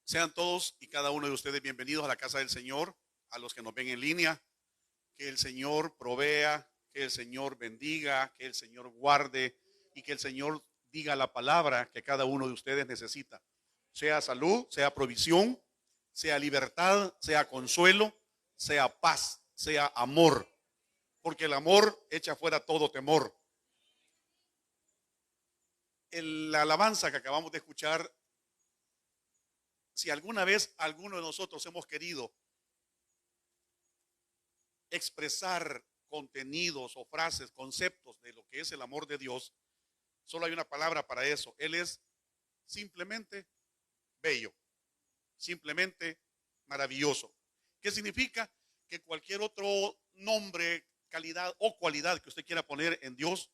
Sean todos y cada uno de ustedes bienvenidos a la casa del Señor, a los que nos ven en línea. Que el Señor provea, que el Señor bendiga, que el Señor guarde y que el Señor diga la palabra que cada uno de ustedes necesita. Sea salud, sea provisión, sea libertad, sea consuelo, sea paz, sea amor. Porque el amor echa fuera todo temor. La alabanza que acabamos de escuchar, si alguna vez alguno de nosotros hemos querido expresar contenidos o frases, conceptos de lo que es el amor de Dios, solo hay una palabra para eso. Él es simplemente bello, simplemente maravilloso. ¿Qué significa? Que cualquier otro nombre, calidad o cualidad que usted quiera poner en Dios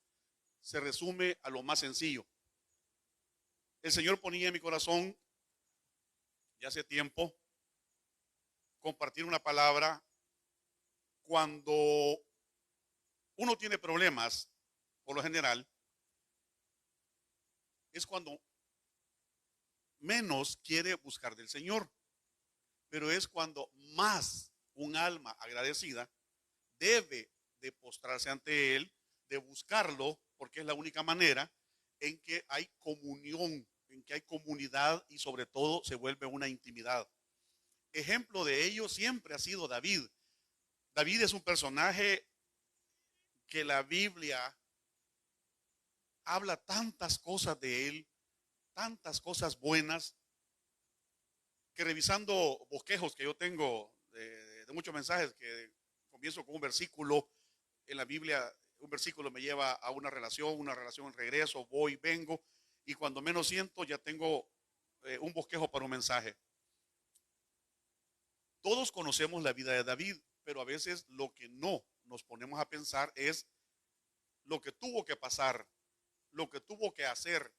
se resume a lo más sencillo. El Señor ponía en mi corazón ya hace tiempo compartir una palabra cuando uno tiene problemas, por lo general, es cuando menos quiere buscar del Señor, pero es cuando más un alma agradecida debe de postrarse ante Él, de buscarlo, porque es la única manera en que hay comunión, en que hay comunidad y sobre todo se vuelve una intimidad. Ejemplo de ello siempre ha sido David. David es un personaje que la Biblia habla tantas cosas de él, tantas cosas buenas, que revisando bosquejos que yo tengo de muchos mensajes, que comienzo con un versículo en la Biblia, un versículo me lleva a una relación en regreso, voy, vengo, y cuando menos siento ya tengo un bosquejo para un mensaje. Todos conocemos la vida de David, pero a veces lo que no nos ponemos a pensar es lo que tuvo que pasar, lo que tuvo que hacer,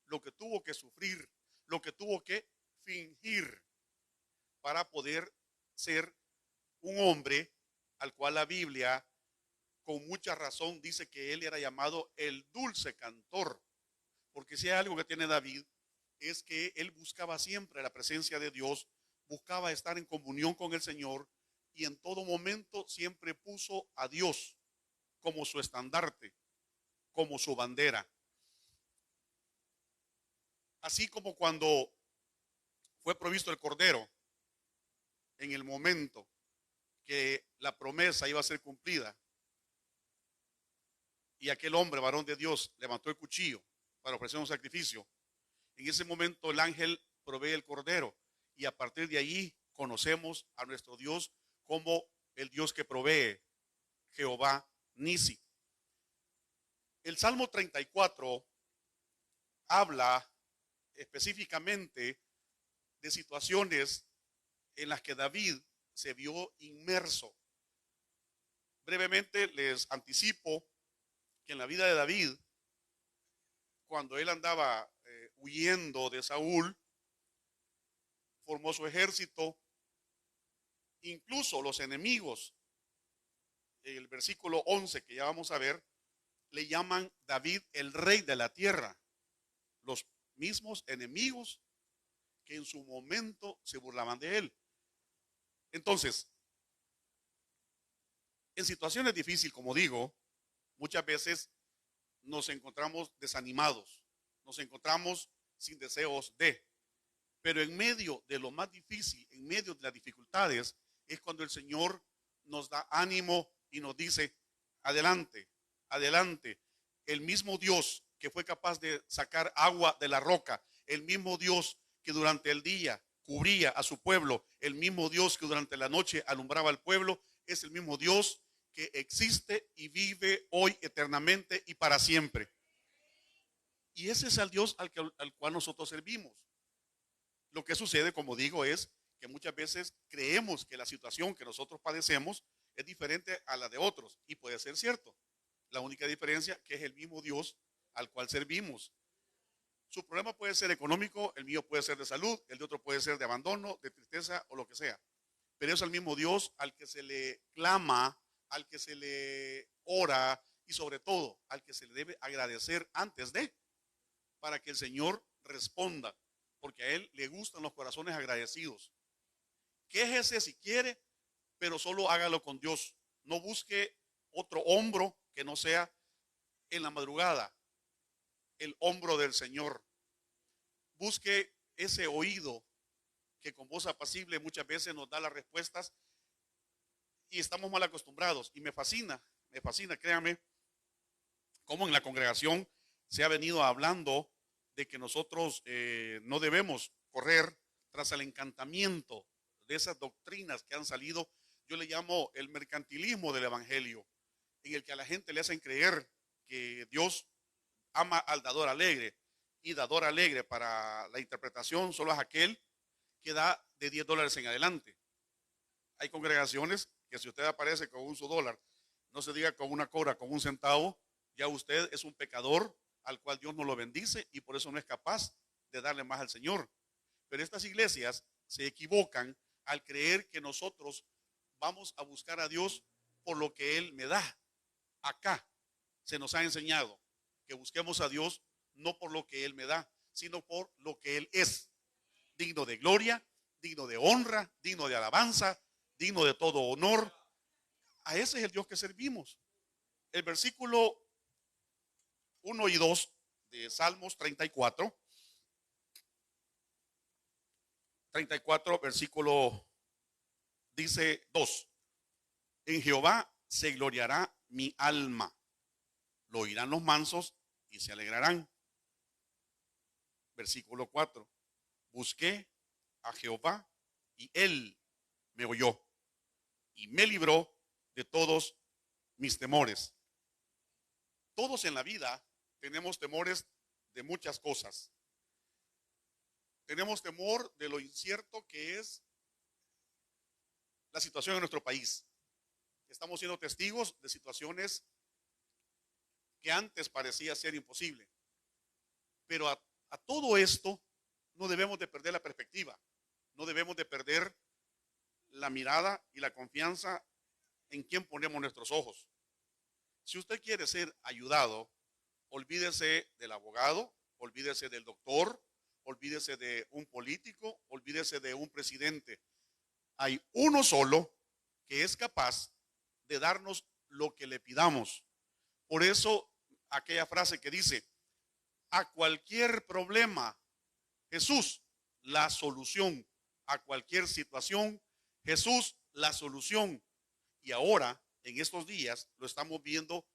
lo que tuvo que sufrir, lo que tuvo que fingir para poder ser un hombre al cual la Biblia con mucha razón dice que él era llamado el dulce cantor, porque si hay algo que tiene David es que él buscaba siempre la presencia de Dios, buscaba estar en comunión con el Señor y en todo momento siempre puso a Dios como su estandarte, como su bandera. Así como cuando fue provisto el Cordero, en el momento que la promesa iba a ser cumplida y aquel hombre, varón de Dios, levantó el cuchillo para ofrecer un sacrificio, en ese momento el ángel provee el Cordero y a partir de allí conocemos a nuestro Dios como el Dios que provee, Jehová Nisi. El Salmo 34 habla específicamente de situaciones en las que David se vio inmerso. Brevemente les anticipo que en la vida de David, cuando él andaba huyendo de Saúl, formó su ejército, incluso los enemigos, en el versículo 11 que ya vamos a ver, le llaman David el rey de la tierra, los mismos enemigos que en su momento se burlaban de él. Entonces, en situaciones difíciles, como digo, muchas veces nos encontramos desanimados, nos encontramos sin deseos de, pero en medio de lo más difícil, en medio de las dificultades, es cuando el Señor nos da ánimo y nos dice, adelante, adelante. El mismo Dios que fue capaz de sacar agua de la roca, el mismo Dios que durante el día cubría a su pueblo, el mismo Dios que durante la noche alumbraba al pueblo, es el mismo Dios que existe y vive hoy eternamente y para siempre. Y ese es el Dios al cual nosotros servimos. Lo que sucede, como digo, es que muchas veces creemos que la situación que nosotros padecemos es diferente a la de otros y puede ser cierto. La única diferencia que es el mismo Dios al cual servimos. Su problema puede ser económico, el mío puede ser de salud, el de otro puede ser de abandono, de tristeza o lo que sea. Pero es el mismo Dios al que se le clama, al que se le ora y sobre todo al que se le debe agradecer antes de, para que el Señor responda. porque a Él le gustan los corazones agradecidos. Quéjese si quiere, pero solo hágalo con Dios. No busque otro hombro que no sea en la madrugada, el hombro del Señor. Busque ese oído que con voz apacible muchas veces nos da las respuestas y estamos mal acostumbrados. Y me fascina, créanme, cómo en la congregación se ha venido hablando de que nosotros no debemos correr tras el encantamiento de esas doctrinas que han salido. Yo le llamo el mercantilismo del evangelio, en el que a la gente le hacen creer que Dios ama al dador alegre, y dador alegre para la interpretación solo es aquel que da de $10 en adelante. Hay congregaciones que si usted aparece con un $1, no se diga con una cobra, con un centavo, ya usted es un pecador al cual Dios no lo bendice y por eso no es capaz de darle más al Señor. Pero estas iglesias se equivocan al creer que nosotros vamos a buscar a Dios por lo que Él me da. Acá se nos ha enseñado que busquemos a Dios no por lo que Él me da, sino por lo que Él es. Digno de gloria, digno de honra, digno de alabanza, digno de todo honor. A ese es el Dios que servimos. El versículo 1 y 2 de Salmos 34, versículo dice 2. En Jehová se gloriará mi alma, lo oirán los mansos y se alegrarán. Versículo 4. Busqué a Jehová y Él me oyó y me libró de todos mis temores. Todos en la vida tenemos temores de muchas cosas. Tenemos temor de lo incierto que es la situación en nuestro país. Estamos siendo testigos de situaciones que antes parecía ser imposible. Pero a todo esto no debemos de perder la perspectiva. No debemos de perder la mirada y la confianza en quien ponemos nuestros ojos. Si usted quiere ser ayudado, olvídese del abogado, olvídese del doctor, olvídese de un político, olvídese de un presidente. Hay uno solo que es capaz de darnos lo que le pidamos. Por eso aquella frase que dice, a cualquier problema, Jesús, la solución. A cualquier situación, Jesús, la solución. Y ahora, en estos días, lo estamos viendo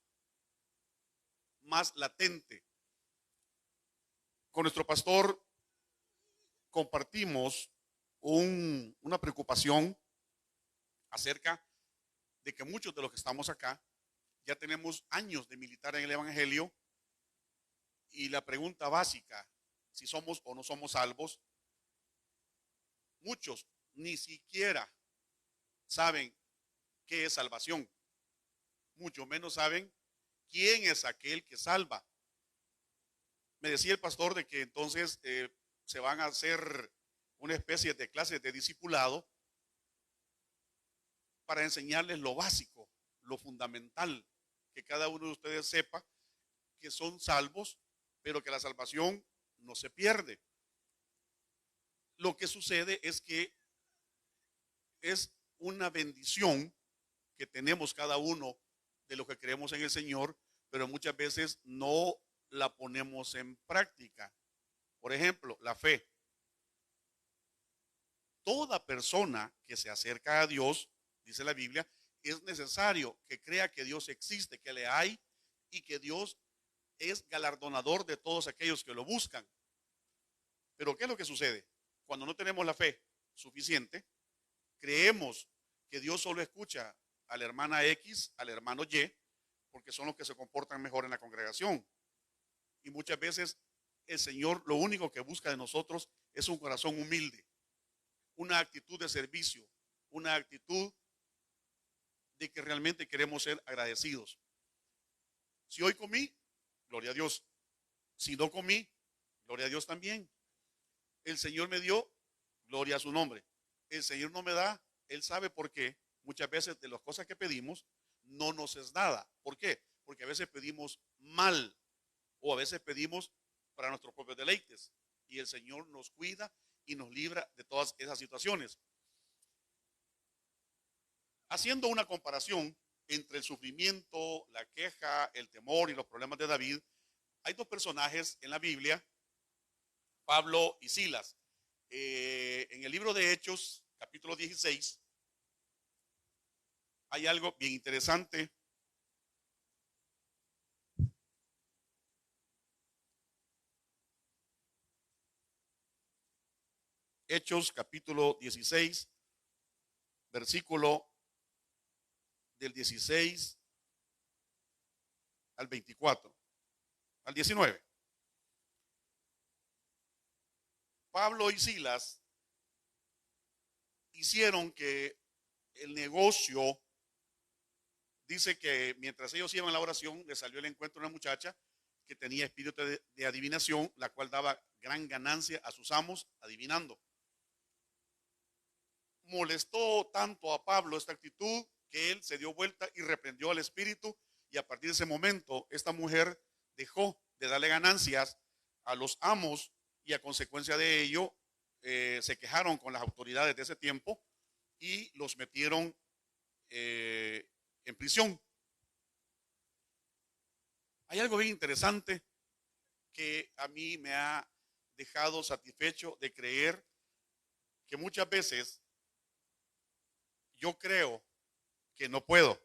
más latente. Con nuestro pastor compartimos una preocupación acerca de que muchos de los que estamos acá ya tenemos años de militar en el evangelio, y la pregunta básica, si somos o no somos salvos, muchos ni siquiera saben qué es salvación, mucho menos saben quién es aquel que salva. Me decía el pastor de que entonces se van a hacer una especie de clases de discipulado para enseñarles lo básico, lo fundamental, que cada uno de ustedes sepa que son salvos, pero que la salvación no se pierde. Lo que sucede es que es una bendición que tenemos cada uno de los que creemos en el Señor, pero muchas veces no la ponemos en práctica. Por ejemplo, la fe. Toda persona que se acerca a Dios, dice la Biblia, es necesario que crea que Dios existe, que le hay, y que Dios es galardonador de todos aquellos que lo buscan. Pero ¿qué es lo que sucede? Cuando no tenemos la fe suficiente, creemos que Dios solo escucha a la hermana X, al hermano Y, porque son los que se comportan mejor en la congregación. Y muchas veces el Señor lo único que busca de nosotros es un corazón humilde, una actitud de servicio, una actitud de que realmente queremos ser agradecidos. Si hoy comí, gloria a Dios. Si no comí, gloria a Dios también. El Señor me dio, gloria a su nombre. El Señor no me da, Él sabe por qué. Muchas veces de las cosas que pedimos no nos es dada. ¿Por qué? Porque a veces pedimos mal, o a veces pedimos para nuestros propios deleites. y el Señor nos cuida y nos libra de todas esas situaciones. Haciendo una comparación entre el sufrimiento, la queja, el temor y los problemas de David, hay dos personajes en la Biblia, Pablo y Silas. En el libro de Hechos, capítulo 16, hay algo bien interesante. Hechos, capítulo 16, versículo del 16 al 24, al 19. Pablo y Silas hicieron que el negocio, dice que mientras ellos iban a la oración, le salió el encuentro a una muchacha que tenía espíritu de adivinación, la cual daba gran ganancia a sus amos adivinando. Molestó tanto a Pablo esta actitud que él se dio vuelta y reprendió al espíritu, y a partir de ese momento esta mujer dejó de darle ganancias a los amos, y a consecuencia de ello se quejaron con las autoridades de ese tiempo y los metieron en prisión. Hay algo bien interesante que a mí me ha dejado satisfecho de creer, que muchas veces yo creo que no puedo,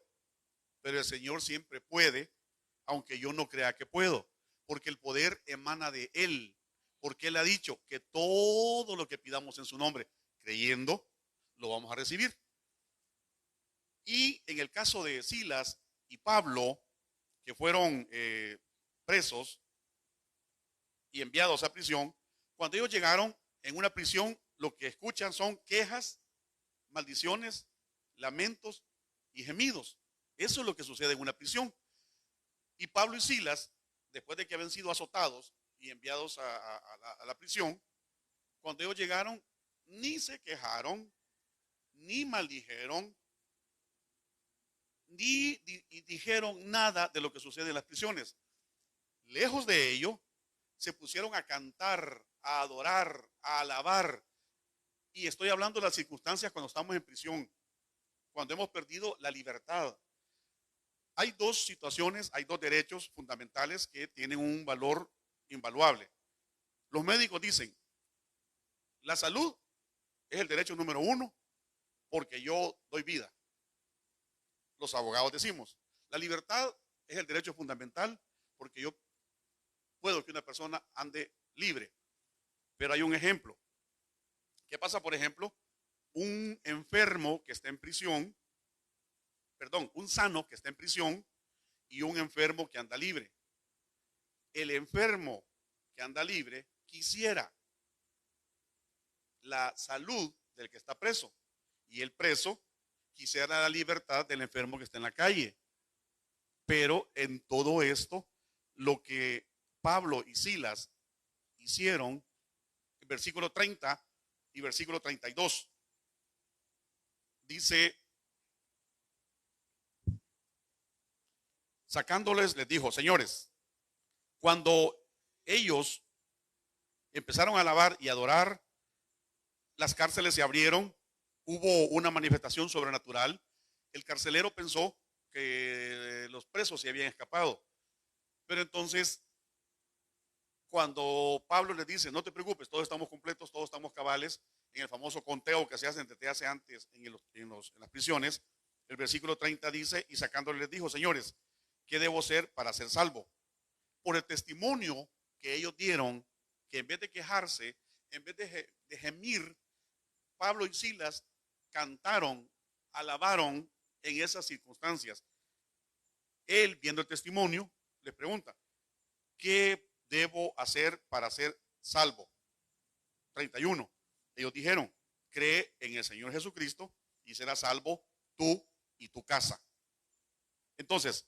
pero el Señor siempre puede, aunque yo no crea que puedo, porque el poder emana de Él, porque Él ha dicho que todo lo que pidamos en su nombre, creyendo, lo vamos a recibir. Y en el caso de Silas y Pablo, que fueron presos y enviados a prisión, cuando ellos llegaron en una prisión, lo que escuchan son quejas, maldiciones, lamentos y gemidos. Eso es lo que sucede en una prisión. Y Pablo y Silas, después de que habían sido azotados y enviados a la prisión, cuando ellos llegaron, ni se quejaron, ni maldijeron, ni dijeron nada de lo que sucede en las prisiones. Lejos de ello, se pusieron a cantar, a adorar, a alabar. Y estoy hablando de las circunstancias cuando estamos en prisión, cuando hemos perdido la libertad. Hay dos situaciones, hay dos derechos fundamentales que tienen un valor invaluable. Los médicos dicen, la salud es el derecho número uno porque yo doy vida. Los abogados decimos, la libertad es el derecho fundamental porque yo puedo que una persona ande libre. Pero hay un ejemplo. ¿Qué pasa, por ejemplo? Un enfermo que está en prisión, perdón, un sano que está en prisión y un enfermo que anda libre. El enfermo que anda libre quisiera la salud del que está preso, y el preso quisiera la libertad del enfermo que está en la calle. Pero en todo esto, lo que Pablo y Silas hicieron, versículo 30 y versículo 32, dice, sacándoles, les dijo, señores, cuando ellos empezaron a alabar y adorar, las cárceles se abrieron, hubo una manifestación sobrenatural. El carcelero pensó que los presos se habían escapado, pero entonces cuando Pablo les dice, no te preocupes, todos estamos completos, todos estamos cabales, en el famoso conteo que se hace antes en las prisiones, el versículo 30 dice, y sacándole les dijo, señores, ¿qué debo hacer para ser salvo? Por el testimonio que ellos dieron, que en vez de quejarse, en vez de gemir, Pablo y Silas cantaron, alabaron en esas circunstancias. Él, viendo el testimonio, les pregunta, ¿qué debo hacer para ser salvo? 31. Ellos dijeron, cree en el Señor Jesucristo y serás salvo tú y tu casa. Entonces,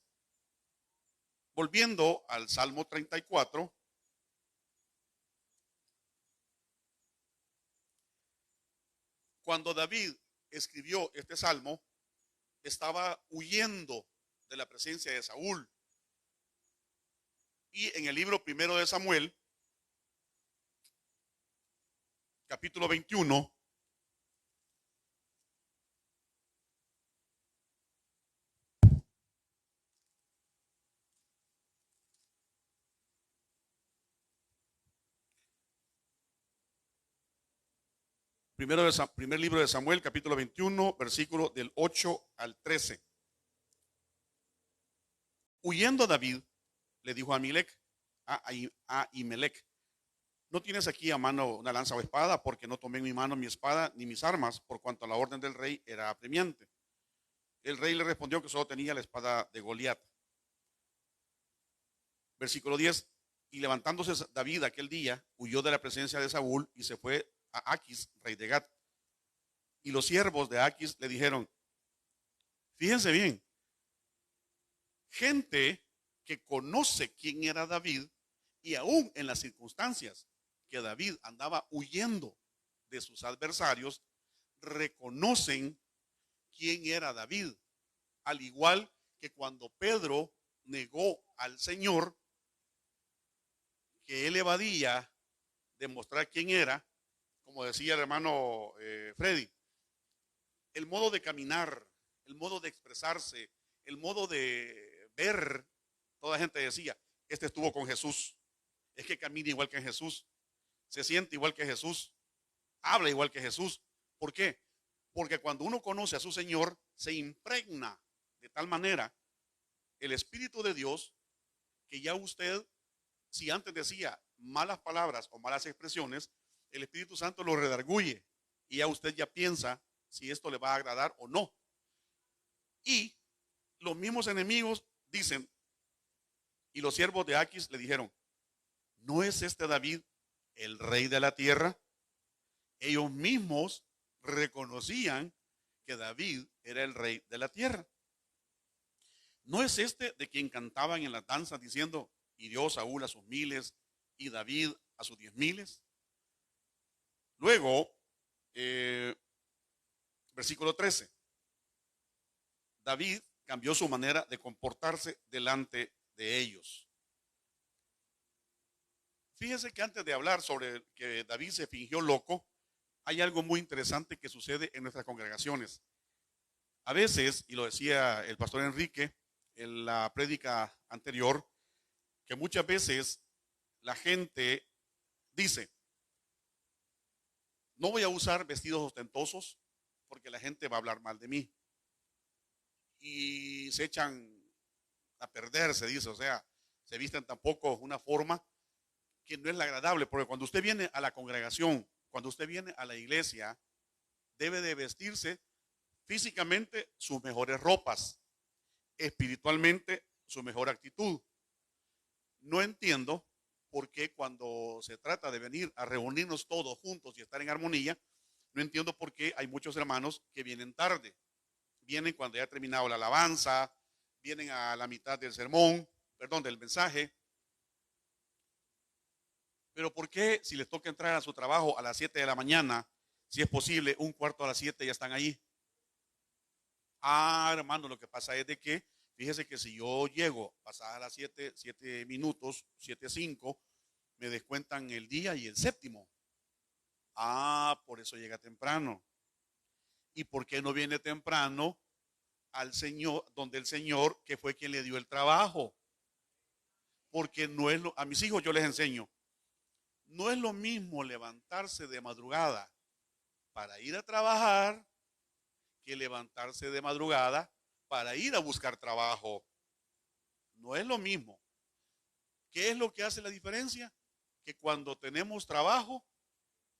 volviendo al Salmo 34, cuando David escribió este salmo, estaba huyendo de la presencia de Saúl. Y en el libro primero de Samuel, capítulo 21. Primer libro de Samuel, capítulo 21, versículo del 8 al 13. Huyendo David, le dijo a Ahimelech: ¿no tienes aquí a mano una lanza o espada? Porque no tomé en mi mano mi espada ni mis armas, por cuanto a la orden del rey era apremiante. El rey le respondió que solo tenía la espada de Goliat. Versículo 10. Y levantándose David aquel día, huyó de la presencia de Saúl y se fue a Aquis, rey de Gat. Y los siervos de Aquis le dijeron: fíjense bien, gente que conoce quién era David, y aún en las circunstancias que David andaba huyendo de sus adversarios, reconocen quién era David. Al igual que cuando Pedro negó al Señor, que él evadía demostrar quién era, como decía el hermano Freddy, el modo de caminar, el modo de expresarse, el modo de ver, toda la gente decía: este estuvo con Jesús, es que camina igual que Jesús, se siente igual que Jesús, habla igual que Jesús. ¿Por qué? Porque cuando uno conoce a su Señor, se impregna de tal manera el Espíritu de Dios, que ya usted, si antes decía malas palabras o malas expresiones, el Espíritu Santo lo redarguye y ya usted ya piensa si esto le va a agradar o no. Y los mismos enemigos dicen, y los siervos de Aquis le dijeron: ¿no es este David el rey de la tierra? Ellos mismos reconocían que David era el rey de la tierra. ¿No es este de quien cantaban en las danzas diciendo: hirió Saúl a sus miles y David a sus 10,000? Luego, versículo 13. David cambió su manera de comportarse delante de ellos. Fíjese que antes de hablar sobre que David se fingió loco, hay algo muy interesante que sucede en nuestras congregaciones. A veces, y lo decía el pastor Enrique en la prédica anterior, que muchas veces la gente dice: no voy a usar vestidos ostentosos porque la gente va a hablar mal de mí. Y se echan a perder, se dice, o sea, se visten tampoco una forma que no es la agradable, porque cuando usted viene a la congregación, cuando usted viene a la iglesia, debe de vestirse físicamente sus mejores ropas, espiritualmente su mejor actitud. No entiendo por qué cuando se trata de venir a reunirnos todos juntos y estar en armonía, no entiendo por qué hay muchos hermanos que vienen tarde. Vienen cuando ya ha terminado la alabanza, vienen a la mitad del sermón, perdón, del mensaje. Pero ¿por qué si les toca entrar a su trabajo a las 7 de la mañana, si es posible, un cuarto a las 7 ya están ahí? Ah, hermano, lo que pasa es de que, fíjese que si yo llego pasadas las 7 minutos, 7:05, me descuentan el día y el séptimo. Ah, por eso llega temprano. ¿Y por qué no viene temprano al Señor, donde el Señor, que fue quien le dio el trabajo? Porque no es a mis hijos yo les enseño, no es lo mismo levantarse de madrugada para ir a trabajar que levantarse de madrugada para ir a buscar trabajo. No es lo mismo. ¿Qué es lo que hace la diferencia? Que cuando tenemos trabajo,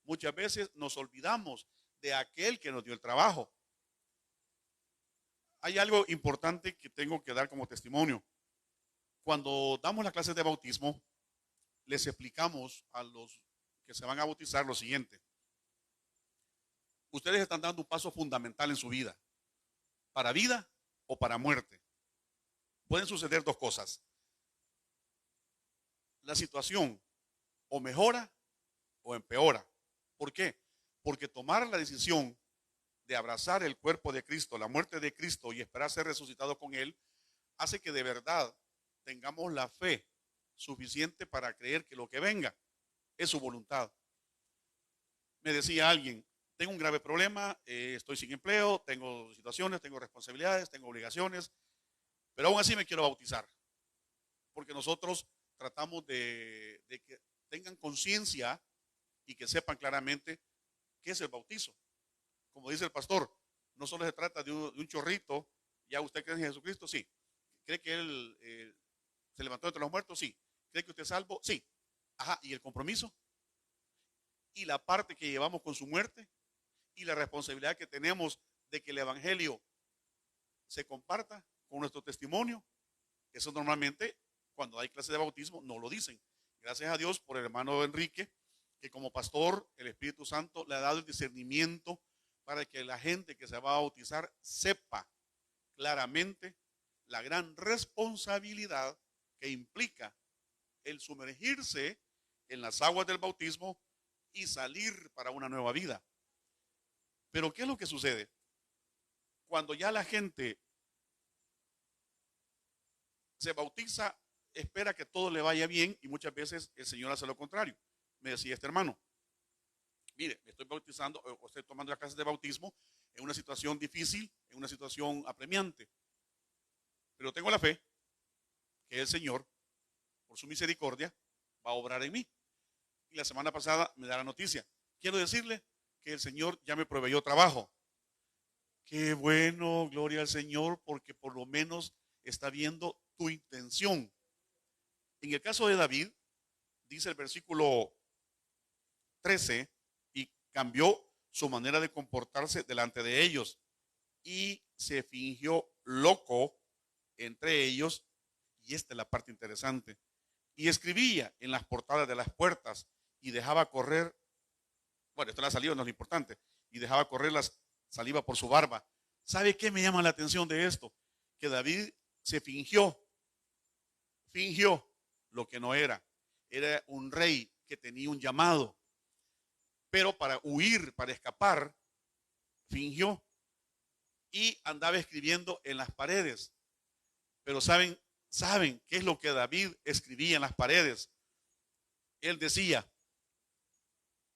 muchas veces nos olvidamos de aquel que nos dio el trabajo. Hay algo importante que tengo que dar como testimonio. Cuando damos las clases de bautismo, les explicamos a los que se van a bautizar lo siguiente: ustedes están dando un paso fundamental en su vida o para muerte. Pueden suceder dos cosas: la situación o mejora o empeora. ¿Por qué? Porque tomar la decisión de abrazar el cuerpo de Cristo, la muerte de Cristo y esperar ser resucitado con Él, hace que de verdad tengamos la fe suficiente para creer que lo que venga es su voluntad. me decía alguien, tengo un grave problema, estoy sin empleo, tengo situaciones, tengo responsabilidades, tengo obligaciones, pero aún así me quiero bautizar, porque nosotros tratamos de que tengan conciencia y que sepan claramente qué es el bautizo. Como dice el pastor, no solo se trata de un chorrito. ¿Ya usted cree en Jesucristo? Sí. ¿Cree que Él se levantó entre los muertos? Sí. ¿Cree que usted es salvo? Sí. Ajá, ¿y el compromiso? ¿Y la parte que llevamos con su muerte? ¿Y la responsabilidad que tenemos de que el evangelio se comparta con nuestro testimonio? Eso normalmente, cuando hay clase de bautismo, no lo dicen. Gracias a Dios por el hermano Enrique, que como pastor, el Espíritu Santo le ha dado el discernimiento para que la gente que se va a bautizar sepa claramente la gran responsabilidad que implica el sumergirse en las aguas del bautismo y salir para una nueva vida. Pero ¿qué es lo que sucede? Cuando ya la gente se bautiza, espera que todo le vaya bien y muchas veces el Señor hace lo contrario. Me decía este hermano, mire, me estoy bautizando o estoy tomando las clases de bautismo en una situación difícil, en una situación apremiante, pero tengo la fe que el Señor, por su misericordia, va a obrar en mí. Y la semana pasada me da la noticia. Quiero decirle que el Señor ya me proveyó trabajo. Qué bueno, gloria al Señor, porque por lo menos está viendo tu intención. En el caso de David, dice el versículo 13, y cambió su manera de comportarse delante de ellos y se fingió loco entre ellos. Y esta es la parte interesante. Y escribía en las portadas de las puertas y dejaba correr, bueno, esto la saliva no es lo importante, y dejaba correr la saliva por su barba. ¿Sabe qué me llama la atención de esto? Que David se fingió lo que no era. Era un rey que tenía un llamado, pero para huir, para escapar, fingió y andaba escribiendo en las paredes. Pero ¿saben qué es lo que David escribía en las paredes? Él decía,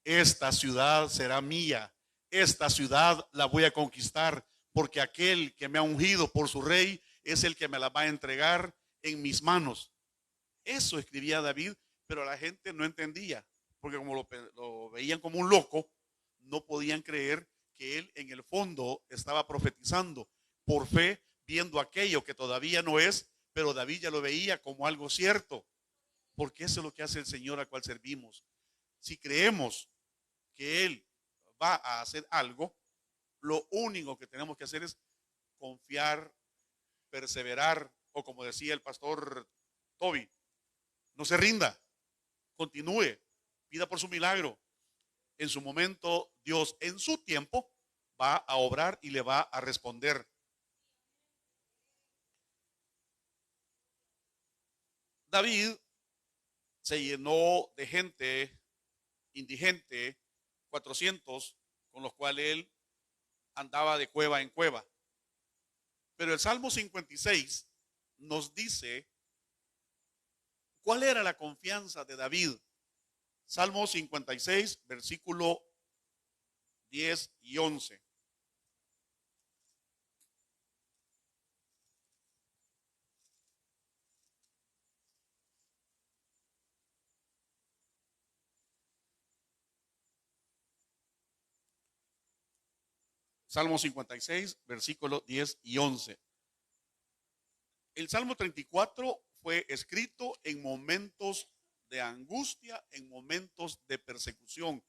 esta ciudad será mía, esta ciudad la voy a conquistar, porque aquel que me ha ungido por su rey es el que me la va a entregar en mis manos. Eso escribía David, pero la gente no entendía, porque como lo veían como un loco, no podían creer que él en el fondo estaba profetizando por fe, viendo aquello que todavía no es, pero David ya lo veía como algo cierto, porque eso es lo que hace el Señor al cual servimos. Si creemos que Él va a hacer algo, lo único que tenemos que hacer es confiar, perseverar, o como decía el pastor Toby, no se rinda, continúe, pida por su milagro. En su momento, Dios en su tiempo va a obrar y le va a responder. David se llenó de gente indigente, 400, con los cuales él andaba de cueva en cueva. Pero el Salmo 56 nos dice cuál era la confianza de David. Salmo 56, versículo 10 y 11. Salmo 56, versículo 10 y 11. El Salmo 34 fue escrito en momentos de angustia, en momentos de persecución.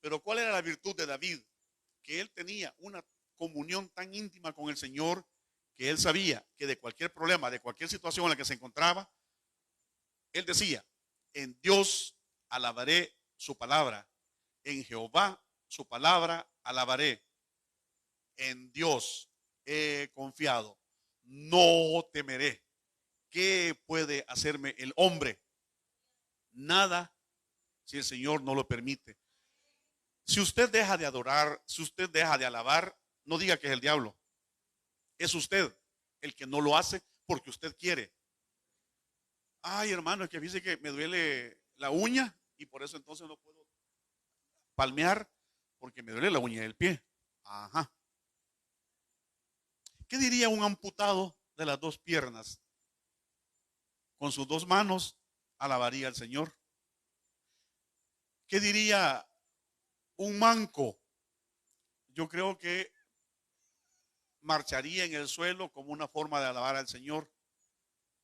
Pero ¿cuál era la virtud de David? Que él tenía una comunión tan íntima con el Señor que él sabía que de cualquier problema, de cualquier situación en la que se encontraba, él decía, en Dios alabaré su palabra, en Jehová su palabra alabaré, en Dios he confiado, no temeré. ¿Qué puede hacerme el hombre? Nada, si el Señor no lo permite. Si usted deja de adorar, si usted deja de alabar, no diga que es el diablo. Es usted el que no lo hace porque usted quiere. Ay, hermano, es que dice que me duele la uña y por eso entonces no puedo palmear. porque me duele la uña del pie. Ajá. ¿Qué diría un amputado de las dos piernas? Con sus dos manos alabaría al Señor. ¿Qué diría un manco? Yo creo que marcharía en el suelo como una forma de alabar al Señor,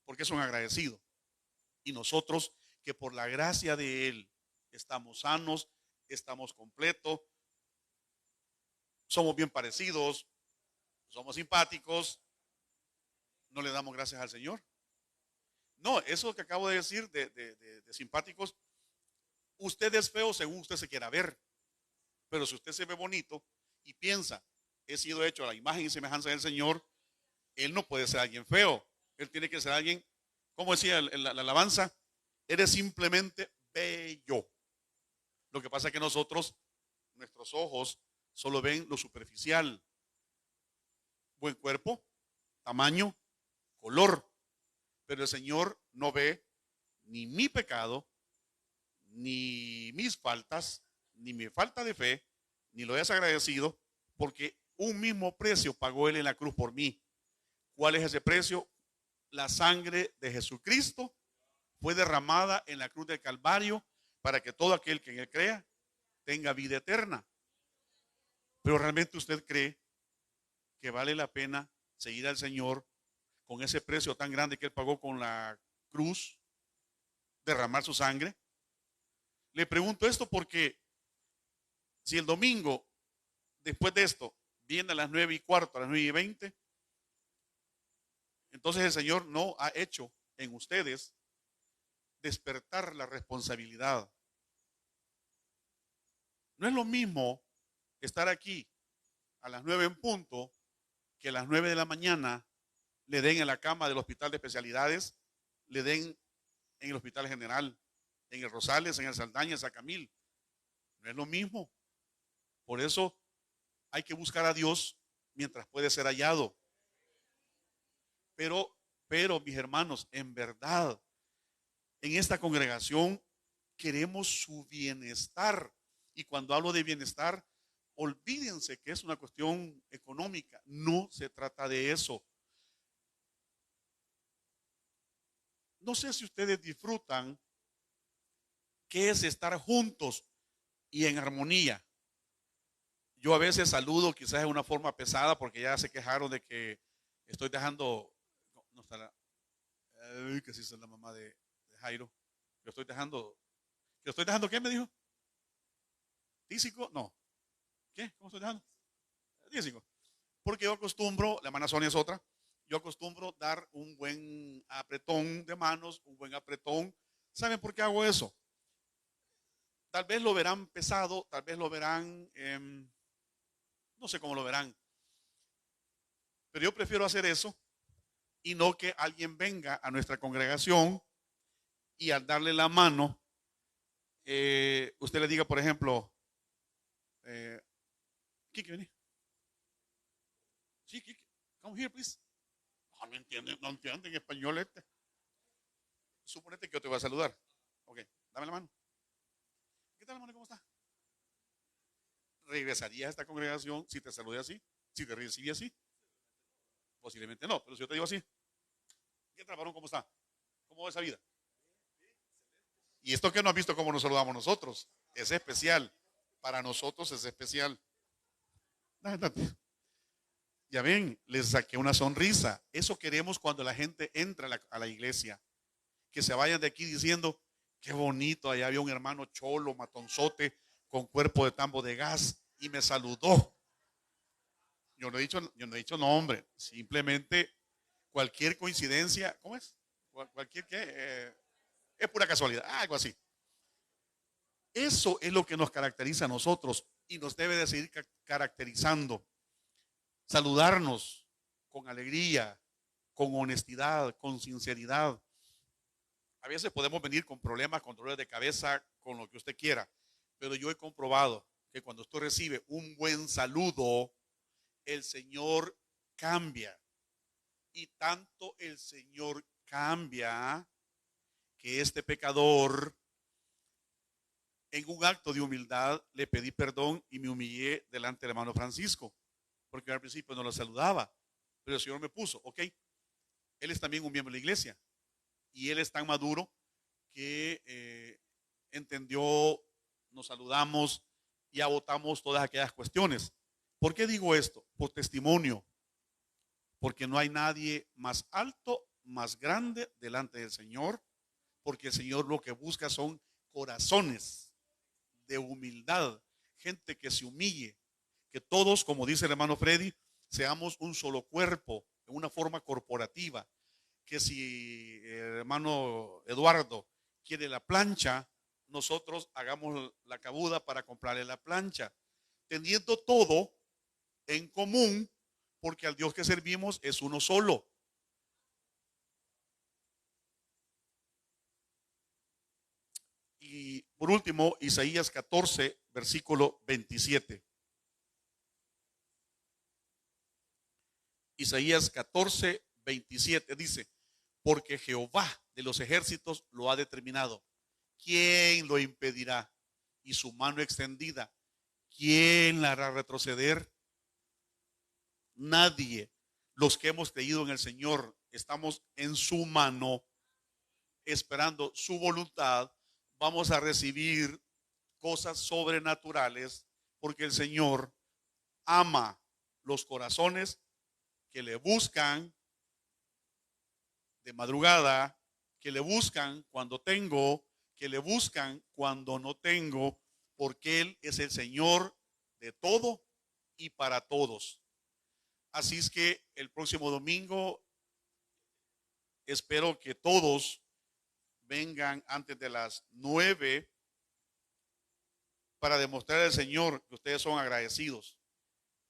porque es un agradecido. Y nosotros, que por la gracia de Él estamos sanos, estamos completos, somos bien parecidos, somos simpáticos, no le damos gracias al Señor. No, eso que acabo de decir de simpáticos, usted es feo según usted se quiera ver, pero si usted se ve bonito y piensa, he sido hecho a la imagen y semejanza del Señor, Él no puede ser alguien feo, Él tiene que ser alguien, como decía la alabanza, eres simplemente bello. Lo que pasa es que nosotros, nuestros ojos, solo ven lo superficial, buen cuerpo, tamaño, color, pero el Señor no ve ni mi pecado, ni mis faltas, ni mi falta de fe, ni lo desagradecido, porque un mismo precio pagó Él en la cruz por mí. ¿Cuál es ese precio? La sangre de Jesucristo fue derramada en la cruz del Calvario para que todo aquel que en Él crea tenga vida eterna. Pero realmente usted cree que vale la pena seguir al Señor con ese precio tan grande que Él pagó con la cruz, derramar su sangre. Le pregunto esto porque si el domingo, después de esto, viene a las 9:15, a las 9:20, entonces el Señor no ha hecho en ustedes despertar la responsabilidad. No es lo mismo estar aquí a las 9 en punto que a las 9 de la mañana le den en la cama del hospital de especialidades, le den en el hospital general, en el Rosales, en el Saldaña, en Sacamil. No es lo mismo. Por eso hay que buscar a Dios mientras puede ser hallado. Pero mis hermanos, en verdad, en esta congregación queremos su bienestar. Y cuando hablo de bienestar, olvídense que es una cuestión económica. No se trata de eso. No sé si ustedes disfrutan qué es estar juntos y en armonía. Yo a veces saludo quizás de una forma pesada porque ya se quejaron de que estoy dejando, no está que sí es la mamá de Jairo. Yo estoy dejando, ¿qué me dijo? ¿Tísico? No. ¿Qué? ¿Cómo estoy dejando? Tísico. Porque yo acostumbro, la hermana Sonia es otra, yo acostumbro dar un buen apretón de manos, un buen apretón. ¿Saben por qué hago eso? Tal vez lo verán pesado, tal vez lo verán, no sé cómo lo verán, pero yo prefiero hacer eso y no que alguien venga a nuestra congregación y al darle la mano, usted le diga, por ejemplo, Kiki, vení. Sí, Kiki, come here, please. No entiende en español este. Suponete que yo te voy a saludar. Ok, dame la mano. ¿Qué tal, hermano? ¿Cómo está? ¿Regresarías a esta congregación si te saludé así? Si te recibí así. Posiblemente no, pero si yo te digo así, ¿qué tal, varón? ¿Cómo está? ¿Cómo va esa vida? Y esto que no has visto cómo nos saludamos nosotros, es especial. Para nosotros es especial. Ya ven, les saqué una sonrisa. Eso queremos cuando la gente entra a la iglesia. Que se vayan de aquí diciendo, qué bonito, allá había un hermano cholo, matonzote, con cuerpo de tambo de gas, y me saludó. Yo no he dicho nombre, simplemente cualquier coincidencia, ¿cómo es? Cualquier que es pura casualidad, algo así. Eso es lo que nos caracteriza a nosotros y nos debe de seguir caracterizando. Saludarnos con alegría, con honestidad, con sinceridad. A veces podemos venir con problemas, con dolores de cabeza, con lo que usted quiera, pero yo he comprobado que cuando usted recibe un buen saludo, el Señor cambia. Y tanto el Señor cambia que este pecador en un acto de humildad le pedí perdón y me humillé delante del hermano Francisco, porque al principio no lo saludaba, pero el Señor me puso, ok, él es también un miembro de la iglesia y él es tan maduro que entendió, nos saludamos y agotamos todas aquellas cuestiones. ¿Por qué digo esto? Por testimonio, porque no hay nadie más alto, más grande delante del Señor, porque el Señor lo que busca son corazones de humildad, gente que se humille, que todos, como dice el hermano Freddy, seamos un solo cuerpo, en una forma corporativa, que si el hermano Eduardo quiere la plancha, nosotros hagamos la cabuda para comprarle la plancha, teniendo todo en común, porque al Dios que servimos es uno solo. Y por último, Isaías 14, versículo 27. Isaías 14, 27 dice, porque Jehová de los ejércitos lo ha determinado. ¿Quién lo impedirá? Y su mano extendida, ¿quién la hará retroceder? Nadie. Los que hemos creído en el Señor estamos en su mano, esperando su voluntad. Vamos a recibir cosas sobrenaturales porque el Señor ama los corazones que le buscan de madrugada, que le buscan cuando tengo, que le buscan cuando no tengo, porque Él es el Señor de todo y para todos. Así es que el próximo domingo espero que todos vengan antes de las 9 para demostrar al Señor que ustedes son agradecidos.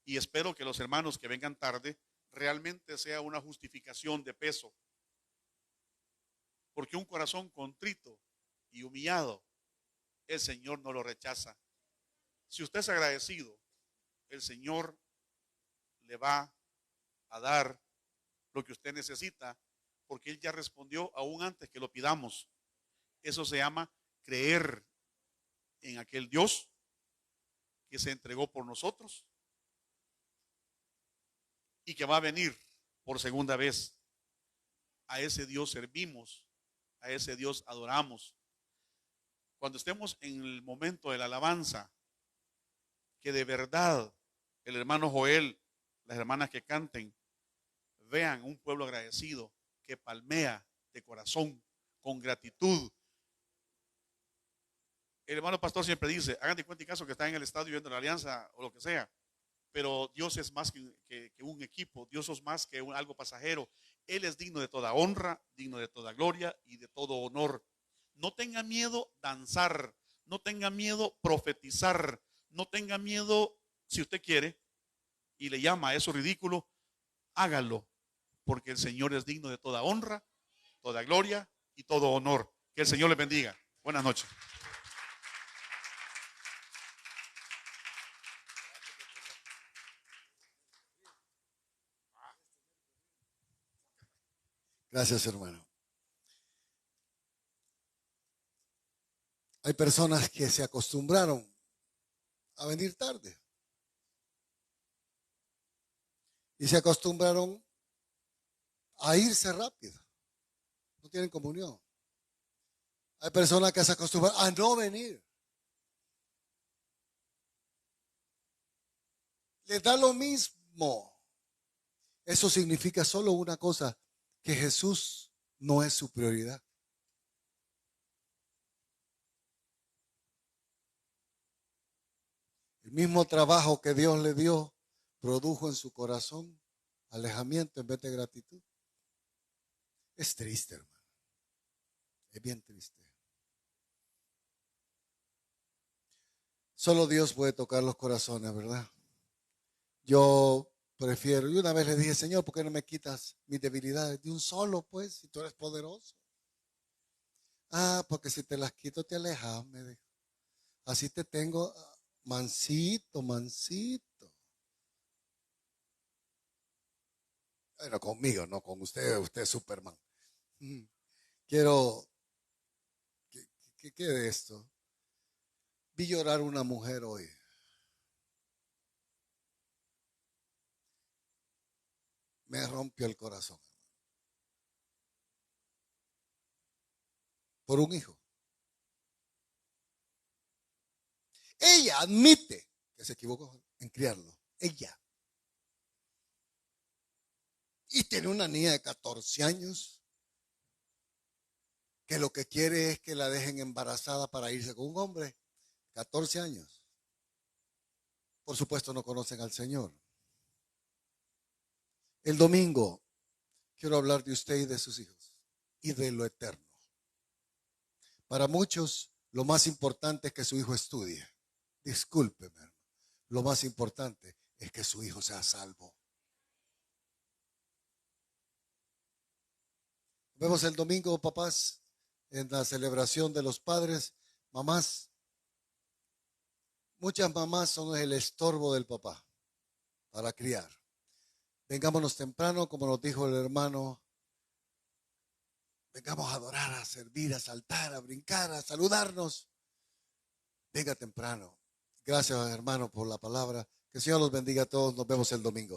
Y espero que los hermanos que vengan tarde realmente sea una justificación de peso. Porque un corazón contrito y humillado, el Señor no lo rechaza. Si usted es agradecido, el Señor le va a dar lo que usted necesita, porque Él ya respondió aún antes que lo pidamos. Eso se llama creer en aquel Dios que se entregó por nosotros y que va a venir por segunda vez. A ese Dios servimos, a ese Dios adoramos. Cuando estemos en el momento de la alabanza, que de verdad el hermano Joel, las hermanas que canten, vean un pueblo agradecido que palmea de corazón, con gratitud. El hermano pastor siempre dice, hagan de cuenta y caso que están en el estadio viendo la alianza o lo que sea, pero Dios es más que un equipo, Dios es más que algo pasajero. Él es digno de toda honra, digno de toda gloria y de todo honor. No tenga miedo danzar, no tenga miedo profetizar, no tenga miedo, si usted quiere y le llama a eso ridículo, hágalo, porque el Señor es digno de toda honra, toda gloria y todo honor. Que el Señor les bendiga. Buenas noches. Gracias, hermano. Hay personas que se acostumbraron a venir tarde y se acostumbraron a irse rápido. No tienen comunión. Hay personas que se acostumbran a no venir. Les da lo mismo. Eso significa solo una cosa, que Jesús no es su prioridad. El mismo trabajo que Dios le dio produjo en su corazón alejamiento en vez de gratitud. Es triste, hermano. Es bien triste. Solo Dios puede tocar los corazones, ¿verdad? Yo prefiero, y una vez le dije, Señor, ¿por qué no me quitas mis debilidades? De un solo, pues, si tú eres poderoso. Ah, porque si te las quito te alejas, me dijo. Así te tengo mansito, mansito. Bueno, conmigo, no con usted, usted es Superman. Quiero que quede esto. Vi llorar una mujer hoy. Me rompió el corazón. Por un hijo. Ella admite que se equivocó en criarlo. Ella. Y tiene una niña de 14 años que lo que quiere es que la dejen embarazada para irse con un hombre. 14 años. Por supuesto no conocen al Señor. El domingo quiero hablar de usted y de sus hijos y de lo eterno. Para muchos lo más importante es que su hijo estudie. Discúlpeme, hermano. Lo más importante es que su hijo sea salvo. Vemos el domingo, papás, en la celebración de los padres. Mamás, muchas mamás son el estorbo del papá para criar. Vengámonos temprano, como nos dijo el hermano. Vengamos a adorar, a servir, a saltar, a brincar, a saludarnos. Venga temprano. Gracias, hermano, por la palabra. Que el Señor los bendiga a todos. Nos vemos el domingo.